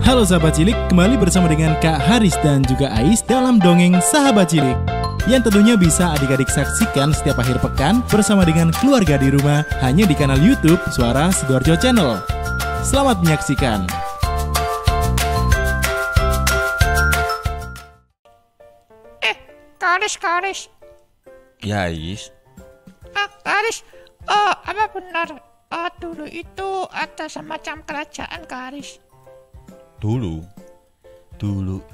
Halo sahabat cilik, kembali bersama dengan Kak Haris dan juga Ais dalam Dongeng Sahabat Cilik, yang tentunya bisa adik-adik saksikan setiap akhir pekan bersama dengan keluarga di rumah hanya di kanal YouTube Suara Sidoarjo Channel. Selamat menyaksikan. Karis. Ya, Is. Karis, apa benar dulu itu ada semacam kerajaan, Karis? Dulu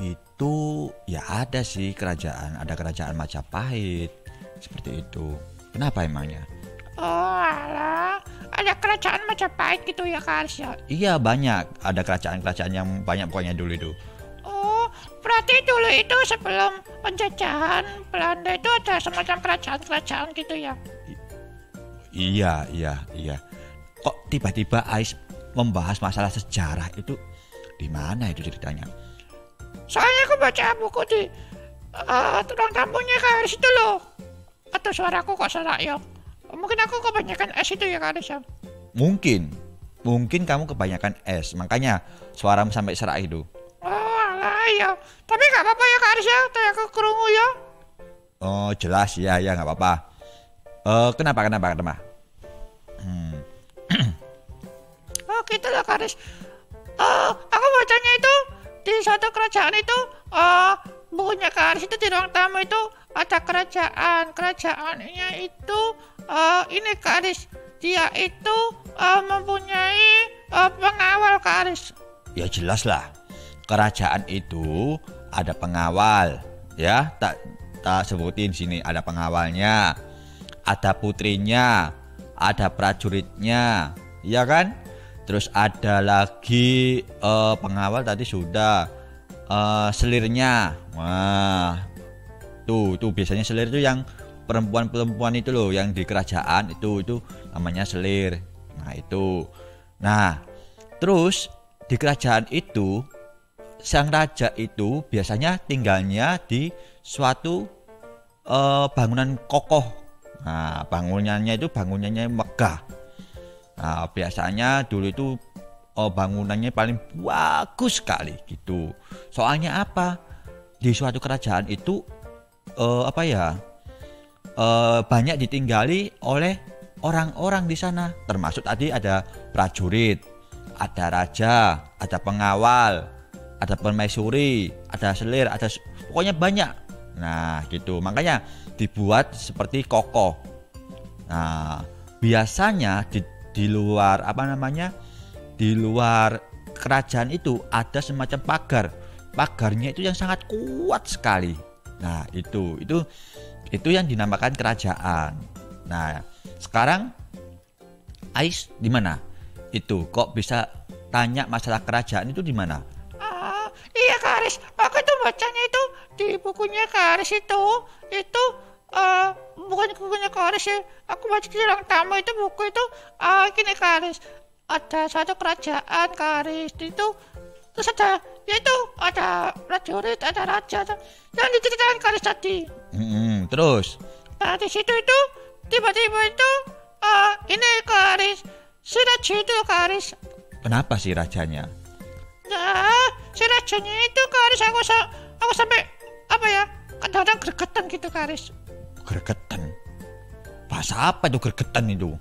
itu ya ada sih kerajaan, ada kerajaan Majapahit seperti itu. Kenapa emangnya? Oh alah, ada kerajaan Majapahit gitu ya, Karis ya? Iya, banyak, ada kerajaan-kerajaan yang banyak pokoknya dulu itu. Oh, berarti dulu itu sebelum penjajahan Belanda itu ada semacam kerajaan-kerajaan gitu ya? Iya. Kok tiba-tiba Ais membahas masalah sejarah itu? Di mana itu ceritanya? Soalnya aku baca buku di ruang tamunya Karis itu loh. Atau suaraku kok serak ya? Mungkin aku kebanyakan es itu ya, Karis ya? Mungkin kamu kebanyakan es, makanya suaramu sampai serak itu. Oh alah ya, tapi gak apa-apa ya, Karis ya, tanya ke kerungu ya. Oh jelas, ya gak apa-apa. Kenapa? Oh gitu loh, Karis. Aku bacanya itu di suatu kerajaan itu, bukunya Karis itu di ruang tamu itu ada kerajaannya itu ini, Karis, dia itu mempunyai pengawal, Karis. Ya jelas lah, kerajaan itu ada pengawal, ya tak sebutin sini, ada pengawalnya, ada putrinya, ada prajuritnya, ya kan? Terus ada lagi pengawal tadi sudah, selirnya. Wah, tuh biasanya selir itu yang perempuan itu loh, yang di kerajaan itu namanya selir. Nah, terus di kerajaan itu sang raja itu biasanya tinggalnya di suatu bangunan kokoh. Nah, bangunannya megah. Nah, biasanya dulu itu bangunannya paling bagus sekali gitu. Soalnya apa? Di suatu kerajaan itu banyak ditinggali oleh orang-orang di sana. Termasuk tadi ada prajurit, ada raja, ada pengawal, ada permaisuri, ada selir, pokoknya banyak. Nah, gitu. Makanya dibuat seperti kokoh. Nah, biasanya di luar di luar kerajaan itu ada semacam pagarnya itu yang sangat kuat sekali. Nah, itu yang dinamakan kerajaan. Nah, sekarang Ais di mana? Itu kok bisa tanya masalah kerajaan itu di mana? Iya, Karis, aku tuh bacanya itu di bukunya Karis itu bukan bukunya Karis ya. Aku baca di ruang tamu itu buku itu gini, Karis. Ada satu kerajaan, Karis, itu terus ada prajurit, ada raja yang diceritakan Karis tadi. Terus? Nah, di situ itu tiba-tiba itu ini, Karis, si raja itu, Karis. Kenapa sih rajanya? Nah, si rajanya itu, Karis, aku sampai kadang-kadang gregetan gitu, Karis. Gregetan? Bahasa apa itu gregetan itu?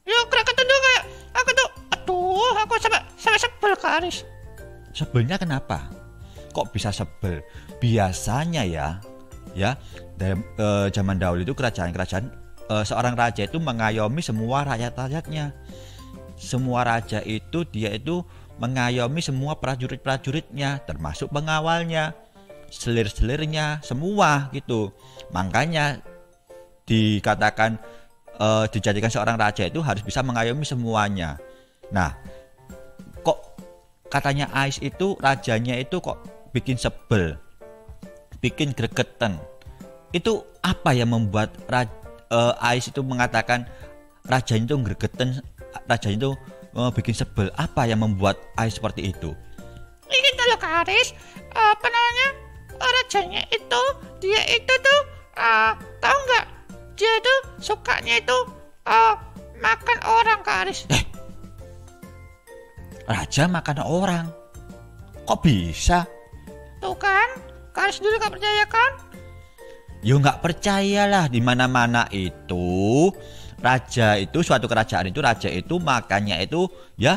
Ya, gregetan tuh kayak aku tuh, aku sampai sebel, Karis. Sebelnya kenapa? Kok bisa sebel? Biasanya ya dalam zaman dahulu itu kerajaan seorang raja itu mengayomi semua rakyat-rakyatnya. Semua raja itu dia itu mengayomi semua prajurit-prajuritnya, termasuk pengawalnya, selir-selirnya, semua gitu. Makanya dikatakan dijadikan seorang raja itu harus bisa mengayomi semuanya. Nah, kok katanya Ais itu rajanya itu kok bikin sebel, bikin gregetan. Itu apa yang membuat Ais itu mengatakan rajanya itu gregetan, rajanya itu bikin sebel? Apa yang membuat Ais seperti itu? Ini loh, Karis, rajanya itu dia itu tuh tahu nggak, dia tuh sukanya itu makan orang, Karis. Raja makan orang? Kok bisa? Tuh kan, Kak Aris sendiri gak percaya kan? Yo nggak percayalah, di mana-mana itu raja itu, suatu kerajaan itu, raja itu makannya itu ya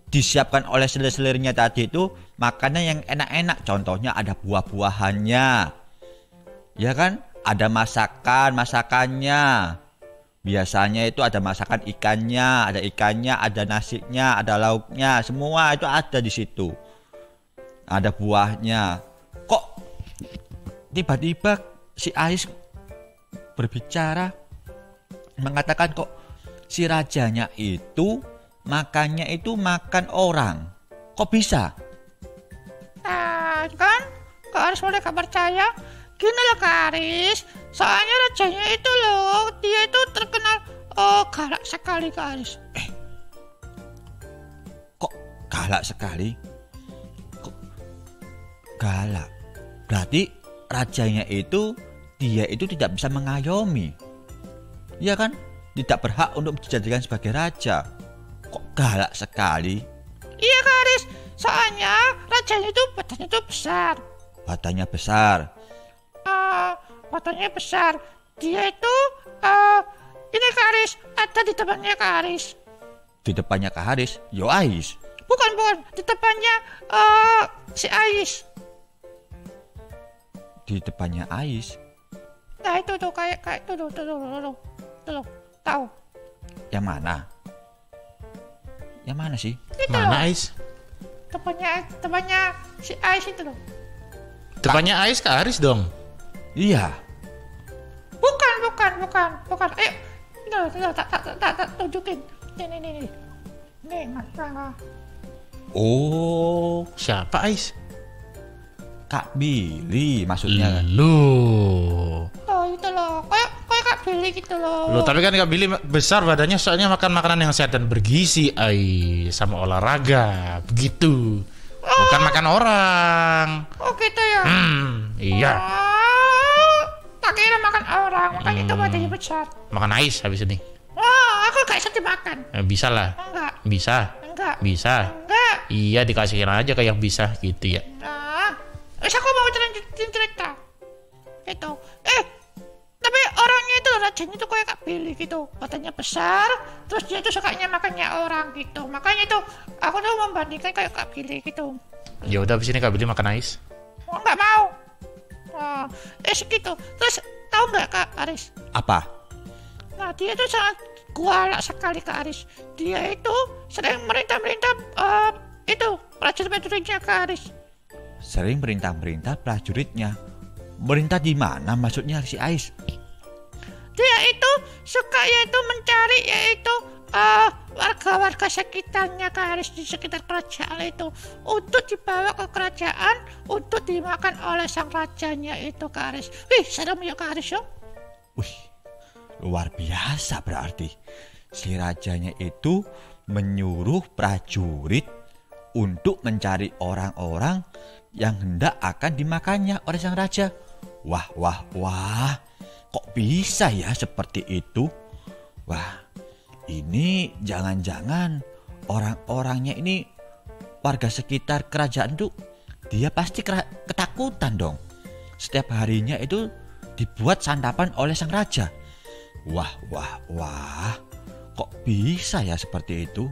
disiapkan oleh selir-selirnya tadi itu makanan yang enak-enak. Contohnya ada buah-buahannya, ya kan? Ada masakannya. Biasanya itu ada masakan ikannya, ada nasinya, ada lauknya, semua itu ada di situ. Ada buahnya. Kok tiba-tiba si Ais berbicara mengatakan kok si rajanya itu makannya itu makan orang? Kok bisa? Nah kan, Kak Aris boleh gak percaya? Gini loh Kak Aris, soalnya rajanya itu loh, dia itu terkenal galak sekali Kak Aris. Kok galak sekali? Kok galak? Berarti rajanya itu, dia itu tidak bisa mengayomi. Iya kan? Tidak berhak untuk dijadikan sebagai raja. Kok galak sekali? Iya Kak Aris, soalnya rajanya itu badannya itu besar. Badannya besar. Badannya besar. Dia itu, ini Kak Aris, ada di depannya Kak Aris. Di depannya Kak Haris? Yo Ais. Bukan, di depannya si Ais. Di depannya Ais. Nah itu tuh kayak itu tuh, tahu? Yang mana? Yang mana sih? Itu Mana loh. Ais? Depannya si Ais itu loh. Depannya Ais Kak Aris dong. Iya. Bukan. Ayo, tak tunjukin. Nih. Nih, enggak. Oh, Siapa Ais? Kak Billy maksudnya. Loh. Oh itu loh, kayak Kak Billy gitu loh. Loh, tapi kan Kak Billy besar badannya soalnya makan makanan yang sehat dan bergizi, Ais, sama olahraga, begitu. Bukan makan orang. Oh gitu ya. Iya. Tak kira makan orang, makanya itu badannya besar. Makan Ais habis ini. Aku gak bisa dimakan. Bisa lah. Enggak. Bisa. Iya, dikasihin aja kayak yang bisa gitu ya. Nah, terus aku mau cerita. Gitu. Tapi orangnya itu rajanya itu kayak Kak Billy gitu. Badannya besar, terus dia tuh sukanya makannya orang gitu. Makanya itu aku tuh membandingkan kayak Kak Billy gitu. Ya udah habis ini Kak Billy makan Ais. Nggak mau. Segitu. Terus tahu nggak Kak Aris? Apa? Nah dia itu sangat galak sekali Kak Aris. Dia itu sering merintah itu prajurit-prajuritnya Kak Aris. Sering merintah prajuritnya. Merintah di mana maksudnya si Ais? Dia itu suka yaitu mencari yaitu warga-warga sekitarnya Kak Aris di sekitar kerajaan itu untuk dibawa ke kerajaan untuk dimakan oleh sang rajanya itu Kak Aris. Wih, serem ya Kak Aris ya. Wih, luar biasa berarti. Si rajanya itu menyuruh prajurit untuk mencari orang-orang yang hendak akan dimakannya oleh sang raja. Wah. Kok bisa ya seperti itu? Wah, ini jangan-jangan orang-orangnya ini warga sekitar kerajaan tuh dia pasti ketakutan dong. Setiap harinya itu dibuat santapan oleh sang raja. Wah. Kok bisa ya seperti itu?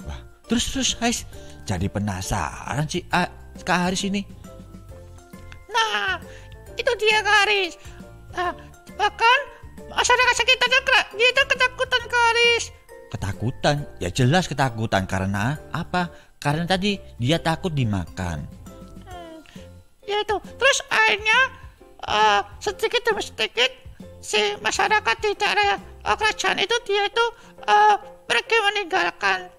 Wah, terus guys, jadi penasaran sih Kak Haris ini. Nah, itu dia Kak Haris. Nah, bahkan masyarakat sekitarnya dia itu ketakutan Kak Haris. Ketakutan? Ya jelas ketakutan karena apa? Karena tadi dia takut dimakan. Ya itu. Terus akhirnya sedikit demi sedikit si masyarakat di daerah kerajaan itu dia itu pergi meninggalkan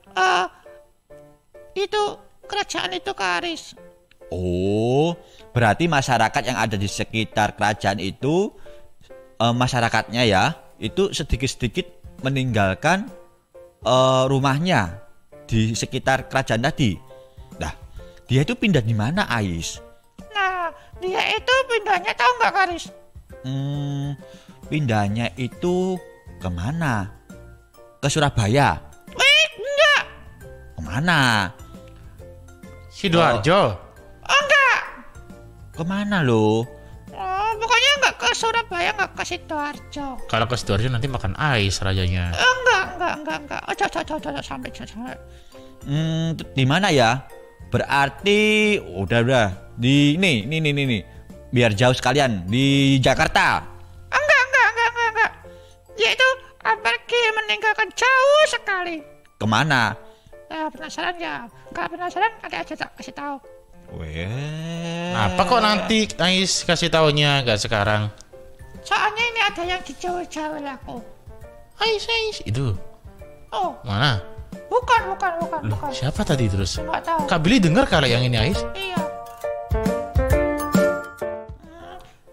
itu kerajaan itu Kak Haris. Oh, berarti masyarakat yang ada di sekitar kerajaan itu masyarakatnya ya, itu sedikit-sedikit meninggalkan rumahnya di sekitar kerajaan tadi. Nah, dia itu pindah di mana, Ais? Nah, dia itu pindahnya tahu nggak Kak Haris? Pindahnya itu kemana? Ke Surabaya? Enggak. Kemana? Sidoarjo. Kemana lo? Oh, pokoknya nggak ke Surabaya, nggak ke Sidoarjo. Kalau ke Sidoarjo nanti makan ais rajanya. Enggak. Oh, jangan sampai. Di mana ya? Berarti udah di ini. Biar jauh sekalian di Jakarta. Enggak. Dia itu pergi meninggalkan jauh sekali. Kemana? Ya, penasaran ya? Kalau penasaran, ada aja tak kasih tahu. Weh. Apa kok nanti Ais kasih taunya gak sekarang? Soalnya ini ada yang dijauh-jauh aku. Ais itu. Oh, Mana? bukan. Siapa tadi terus? Nggak tahu. Kak Billy dengar kali yang ini Ais? Iya.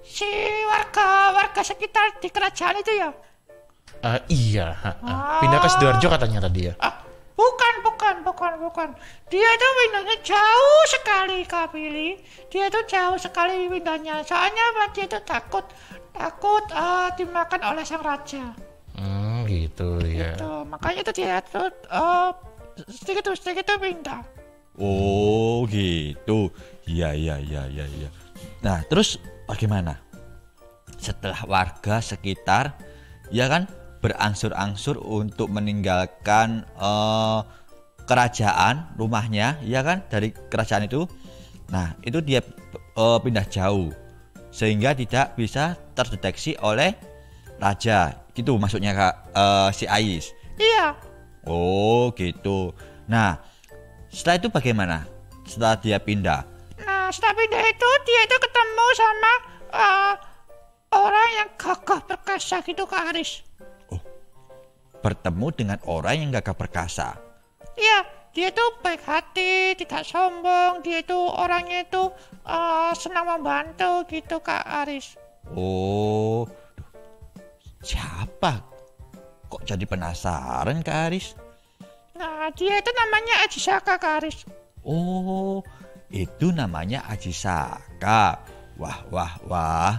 Si warga sekitar di kerajaan itu ya? Iya. Pindah ke Sidoarjo katanya tadi ya. Bukan. Dia itu pindahnya jauh sekali, Kak Billy. Dia itu jauh sekali pindahnya. Soalnya dia itu takut dimakan oleh sang raja. Gitu ya. Gitu. Makanya itu dia tuh sedikit pindah. Oh gitu. Iya. Nah terus bagaimana? Setelah warga sekitar ya kan berangsur-angsur untuk meninggalkan kerajaan rumahnya ya kan dari kerajaan itu. Nah itu dia pindah jauh sehingga tidak bisa terdeteksi oleh raja gitu maksudnya Kak si Ais. Iya. Oh gitu. Nah setelah itu bagaimana setelah dia pindah? Nah setelah pindah itu dia itu ketemu sama orang yang gagah perkasa gitu, Kak Haris. Bertemu dengan orang yang gagah perkasa. Iya, dia itu baik hati, tidak sombong. Dia itu orangnya itu senang membantu gitu, Kak Aris. Oh, siapa? Kok jadi penasaran Kak Aris? Nah, dia itu namanya Aji Saka, Kak Aris. Oh, itu namanya Aji Saka. Wah.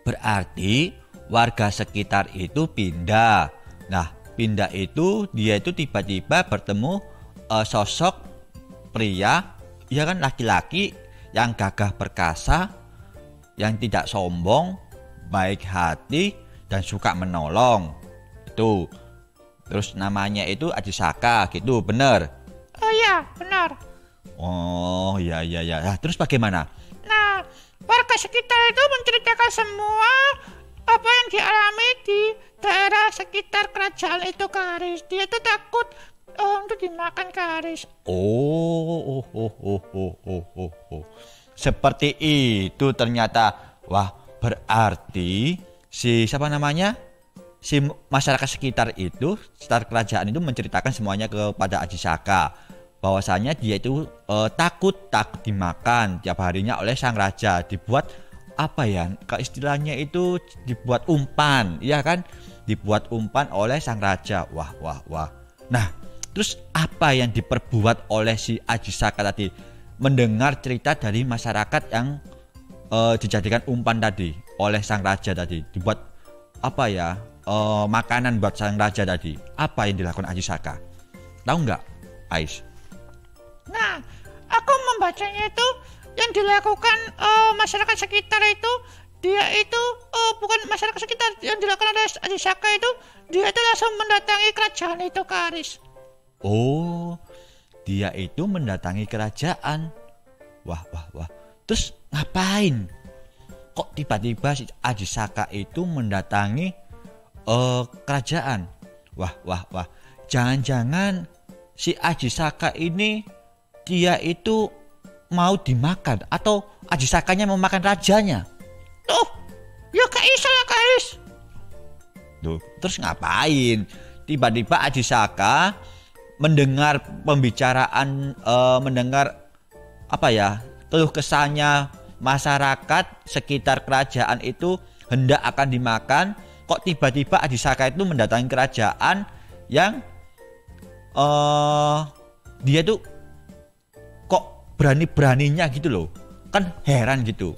Berarti warga sekitar itu pindah. Nah, pindah itu dia itu tiba-tiba bertemu sosok pria, ya kan laki-laki yang gagah perkasa, yang tidak sombong, baik hati dan suka menolong. Itu. Terus namanya itu Aji Saka gitu, bener? Oh iya, benar. Oh, iya. Nah, terus bagaimana? Nah, warga sekitar itu menceritakan semua apa yang dialami di daerah sekitar kerajaan itu, Kak Haris. Dia tuh takut untuk dimakan, Kak Haris. Oh. Seperti itu ternyata. Wah, berarti si siapa namanya? Si masyarakat sekitar itu, sekitar kerajaan itu menceritakan semuanya kepada Aji Saka. Bahwasanya dia itu takut dimakan tiap harinya oleh sang raja. Dibuat apa ya? Istilahnya itu dibuat umpan, ya kan? Dibuat umpan oleh sang raja. Wah. Nah, terus apa yang diperbuat oleh si Aji Saka tadi? Mendengar cerita dari masyarakat yang dijadikan umpan tadi oleh sang raja tadi. Dibuat apa ya? Makanan buat sang raja tadi. Apa yang dilakukan Aji Saka? Tahu nggak, Ais? Nah, aku membacanya itu yang dilakukan masyarakat sekitar itu, dia itu bukan masyarakat sekitar, yang dilakukan oleh Aji Saka itu, dia itu langsung mendatangi kerajaan itu, Kak Aris. Oh, dia itu mendatangi kerajaan. Wah. Terus ngapain? Kok tiba-tiba si Aji Saka itu mendatangi kerajaan? Wah. Jangan-jangan si Aji Saka ini dia itu mau dimakan atau Aji Sakanya mau makan rajanya? Tuh, ya Kak Isa lah, Kak Aris. Tuh, terus ngapain? Tiba-tiba Aji Saka mendengar pembicaraan, mendengar apa ya, keluh kesahnya masyarakat sekitar kerajaan itu hendak akan dimakan. Kok tiba-tiba Aji Saka itu mendatangi kerajaan yang dia tuh kok berani-beraninya gitu loh. Kan heran gitu.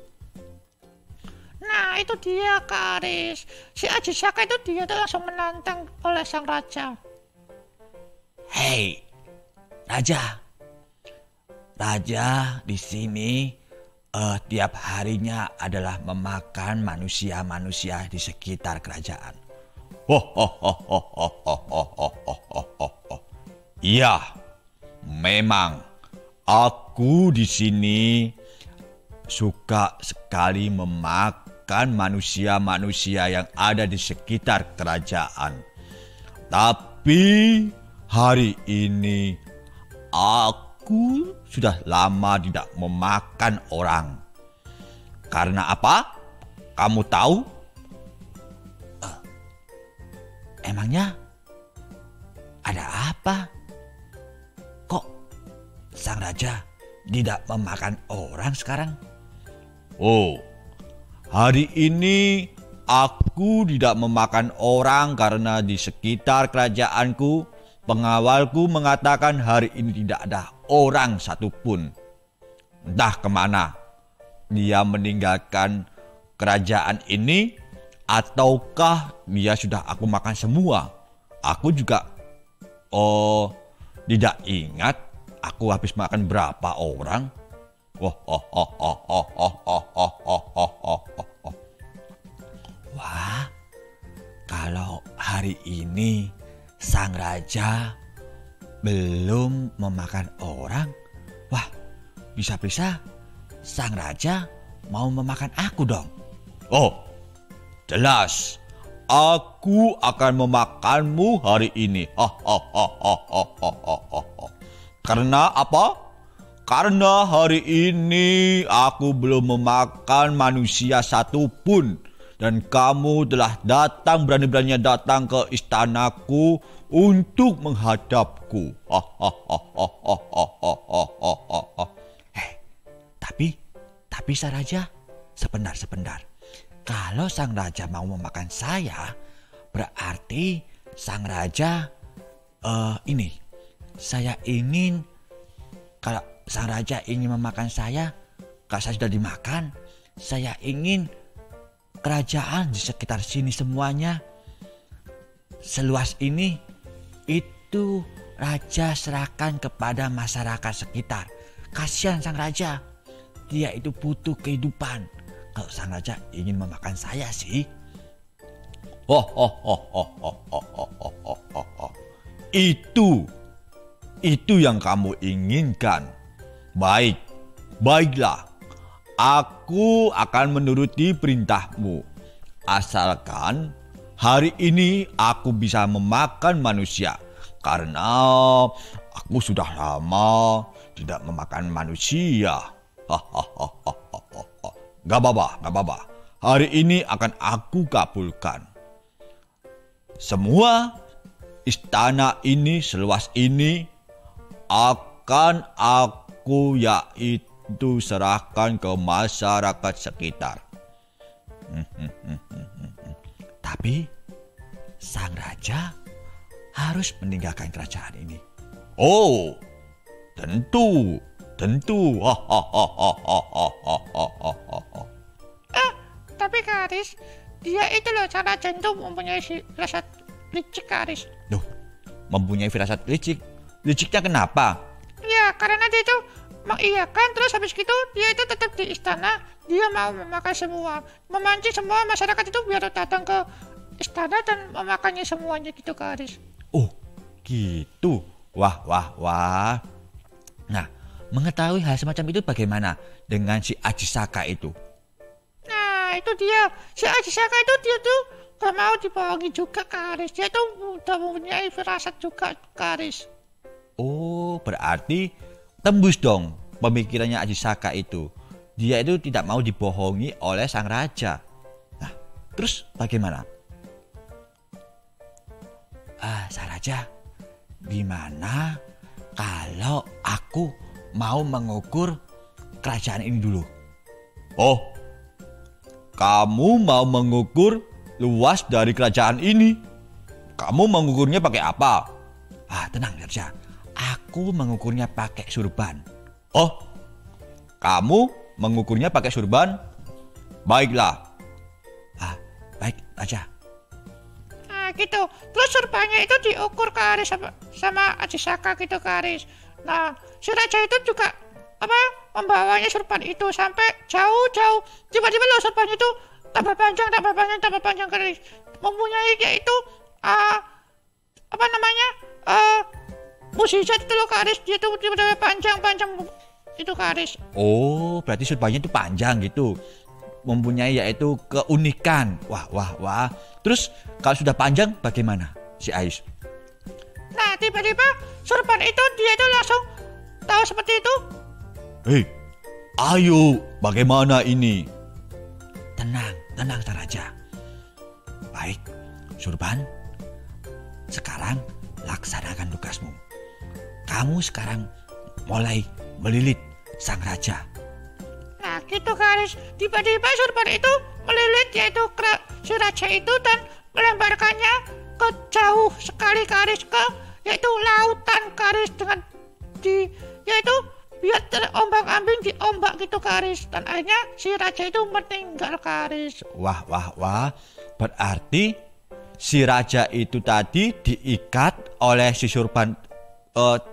Nah, itu dia, Kak Aris. Si Aji Saka itu dia tuh langsung menantang oleh sang raja. Hei, Raja di sini tiap harinya adalah memakan manusia-manusia di sekitar kerajaan. Iya, memang aku di sini suka sekali memakan manusia-manusia yang ada di sekitar kerajaan. Tapi hari ini aku sudah lama tidak memakan orang. Karena apa? Kamu tahu? Emangnya ada apa? Kok sang raja tidak memakan orang sekarang? Oh, hari ini aku tidak memakan orang karena di sekitar kerajaanku pengawalku mengatakan hari ini tidak ada orang satupun. Entah kemana dia meninggalkan kerajaan ini, ataukah dia sudah aku makan semua. Aku juga tidak ingat aku habis makan berapa orang. Wah, kalau hari ini sang raja belum memakan orang, wah, bisa-bisa sang raja mau memakan aku dong. Oh, jelas, aku akan memakanmu hari ini. Karena apa? Karena hari ini aku belum memakan manusia satupun. Dan kamu telah datang, berani-beraninya datang ke istanaku untuk menghadapku. Tapi sang raja, sebentar. Kalau sang raja mau memakan saya, berarti sang raja saya ingin, kalau sang raja ingin memakan saya, kalau saya sudah dimakan, saya ingin kerajaan di sekitar sini semuanya seluas ini itu raja serahkan kepada masyarakat sekitar. Kasihan sang raja, dia itu butuh kehidupan. Kalau sang raja ingin memakan saya sih, itu yang kamu inginkan. Baiklah. Aku akan menuruti perintahmu. Asalkan hari ini aku bisa memakan manusia. Karena aku sudah lama tidak memakan manusia. Gak apa-apa. Hari ini akan aku kabulkan. Semua istana ini seluas ini akan aku itu serahkan ke masyarakat sekitar. Tapi sang raja harus meninggalkan kerajaan ini. Oh, tentu. Tapi Kak Aris, dia itu loh sang raja itu mempunyai firasat licik Kak Aris. Loh, mempunyai firasat licik? Liciknya kenapa? Ya, karena dia itu mengiyakan, terus habis gitu dia itu tetap di istana, dia mau memakan semua, memancing semua masyarakat itu biar datang ke istana dan memakannya semuanya gitu Kak Aris. Oh, gitu. Wah. Nah, mengetahui hal semacam itu bagaimana dengan si Ajisaka itu? Nah, itu dia. Si Ajisaka itu dia tuh gak mau dibohongi juga Kak Aris. Dia tuh udah mempunyai firasat juga Kak Aris. Oh, berarti tembus dong pemikirannya Ajisaka itu. Dia itu tidak mau dibohongi oleh sang raja. Nah, terus bagaimana? Sang raja, gimana kalau aku mau mengukur kerajaan ini dulu? Oh, kamu mau mengukur luas dari kerajaan ini? Kamu mengukurnya pakai apa? Tenang raja, aku mengukurnya pakai surban. Oh, kamu mengukurnya pakai surban? Baiklah. Baik raja. Gitu. Terus surbannya itu diukur Kak Aris sama Ajisaka gitu Kak Aris. Nah, si raja itu juga membawanya surpan itu sampai jauh-jauh. Tiba-tiba loh surpan itu tambah panjang Karis. Mempunyai yaitu musisat itu loh Karis. Dia tuh tiba-tiba panjang itu Karis. Oh, berarti surbannya itu panjang gitu. Mempunyai yaitu keunikan. Wah. Terus kalau sudah panjang bagaimana si Ais? Nah, tiba-tiba surpan itu dia itu langsung tahu seperti itu. Hei, ayo, bagaimana ini? Tenang Sang Raja. Baik, Surban. Sekarang laksanakan tugasmu. Kamu sekarang mulai melilit Sang Raja. Nah, gitu Karis. Tiba-tiba surpan itu melilit yaitu si Raja itu dan melemparkannya ke jauh sekali Karis, ke yaitu lautan Karis, dengan yaitu biar terombang-ambing di ombak gitu Karis, dan akhirnya si Raja itu meninggal Karis. Wah. Berarti si Raja itu tadi diikat oleh si surban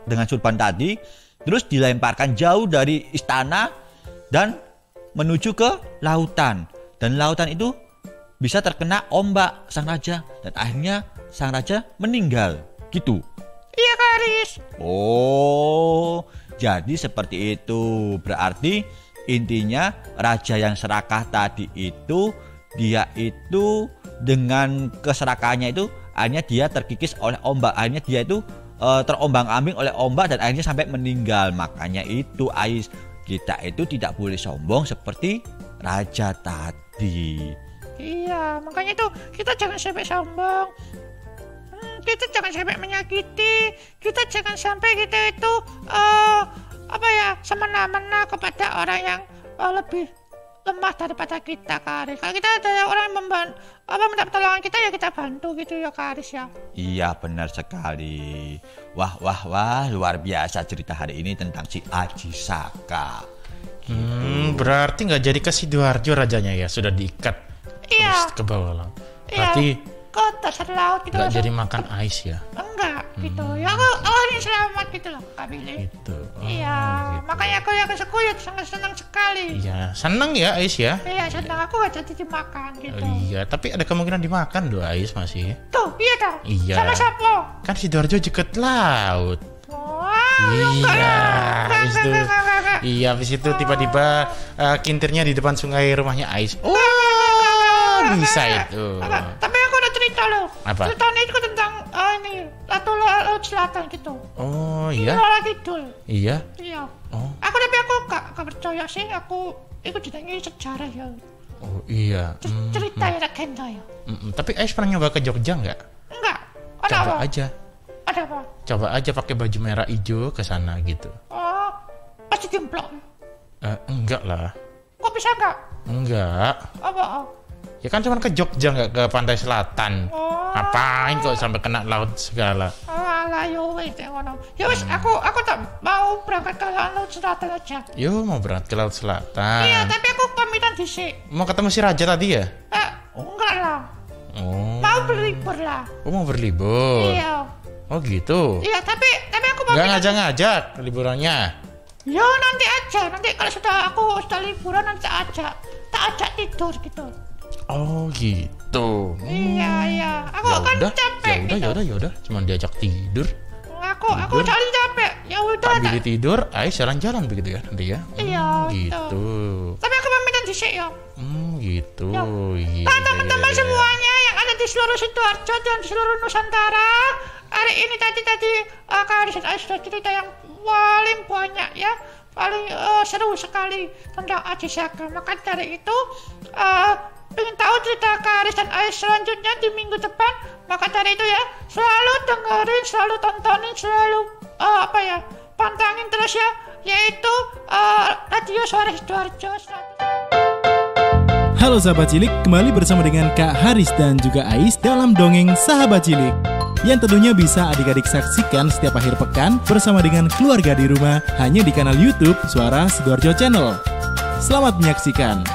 dengan surban tadi, terus dilemparkan jauh dari istana dan menuju ke lautan. Dan lautan itu bisa terkena ombak Sang Raja, dan akhirnya Sang Raja meninggal gitu. Iya Karis. Oh, jadi seperti itu. Berarti intinya raja yang serakah tadi itu, dia itu dengan keserakahannya itu akhirnya dia terkikis oleh ombak. Akhirnya dia itu terombang-ambing oleh ombak dan akhirnya sampai meninggal. Makanya itu Ais, kita itu tidak boleh sombong seperti raja tadi. Iya, makanya itu kita jangan sampai sombong. Kita jangan sampai menyakiti. Kita jangan sampai kita itu semena-mena kepada orang yang lebih lemah daripada kita Karis. Kalau kita ada orang yang minta pertolongan kita, ya kita bantu gitu ya Karis ya. Iya, benar sekali. Wah, luar biasa cerita hari ini tentang si Aji Saka. Berarti nggak jadi ke Sidoarjo rajanya ya, sudah diikat Iya. terus ke bawah laut. Iya. Berarti Ke dasar laut gitu. nggak jadi makan Ais ya? Enggak gitu. Ya aku ini selamat gitu loh Kak Billy. Gitu. Iya, Gitu. makanya aku ya kesekuyut, sangat senang sekali. Iya, seneng ya Ais ya? Iya, senang, aku gak jadi dimakan gitu. Iya, tapi ada kemungkinan dimakan loh Ais masih. Tuh, iya dah. Iya. Sama siapa? Kan Sidoarjo deket laut. Wah, Iya, habis itu, enggak. iya, habis itu tiba-tiba kintirnya di depan sungai rumahnya Ais. Oh, bisa itu. Tapi aku ada cerita loh. Apa? Ceritanya itu tentang ini laut selatan gitu. Oh iya, Laut Kidul. iya. Iya. Oh, Tapi aku gak percaya sih. Aku ikut jenenge sejarah ya. oh iya. Cerita ya legenda ya. Tapi Ais pernah nyoba ke Jogja nggak? Enggak. Ada Coba apa? aja, Ada apa? coba aja pakai baju merah hijau ke sana gitu. Oh, pasti dimplok. Enggak lah, Kok bisa enggak? enggak. Apa? Ya kan cuma ke Jogja, nggak ke pantai selatan. Oh. Ngapain kok sampai kena laut segala? Alah, yo wis ngono. Ya wis, aku tak mau berangkat ke laut selatan aja. Yo mau berangkat ke laut selatan. Iya, tapi aku pamitan dhisik. Mau ketemu si Raja tadi ya? Enggak lah. Oh. Mau berlibur lah. Oh, mau berlibur. Iya. Oh gitu. Iya, tapi aku Nggak pamitan. ngajak-ngajak liburannya. Yo nanti aja. Nanti kalau aku sudah liburan nanti tak ajak tidur gitu. Oh gitu. Iya. Aku kan capek gitu. Ya udah. Cuman diajak tidur. Aku Tidur. cari capek. Ya udah. Tak pilih tidur, Ais jalan-jalan begitu ya nanti ya. Iya, Gitu. Tapi aku pamitan dhisik ya. Gitu. Ya. Iya. Nah, teman-teman semuanya yang ada di seluruh Sidoarjo dan di seluruh Nusantara, hari ini tadi Kak Haris dan Ais sudah cerita yang paling banyak ya, paling seru sekali tentang Aji Saka. Maka dari itu ingin tahu cerita Kak Haris dan Ais selanjutnya di minggu depan, maka dari itu ya selalu dengerin, selalu tontonin, selalu pantangin terus ya, yaitu Radio Suara Sidoarjo. Halo sahabat cilik, kembali bersama dengan Kak Haris dan juga Ais dalam dongeng Sahabat Cilik, yang tentunya bisa adik-adik saksikan setiap akhir pekan bersama dengan keluarga di rumah hanya di kanal YouTube Suara Sidoarjo Channel. Selamat menyaksikan.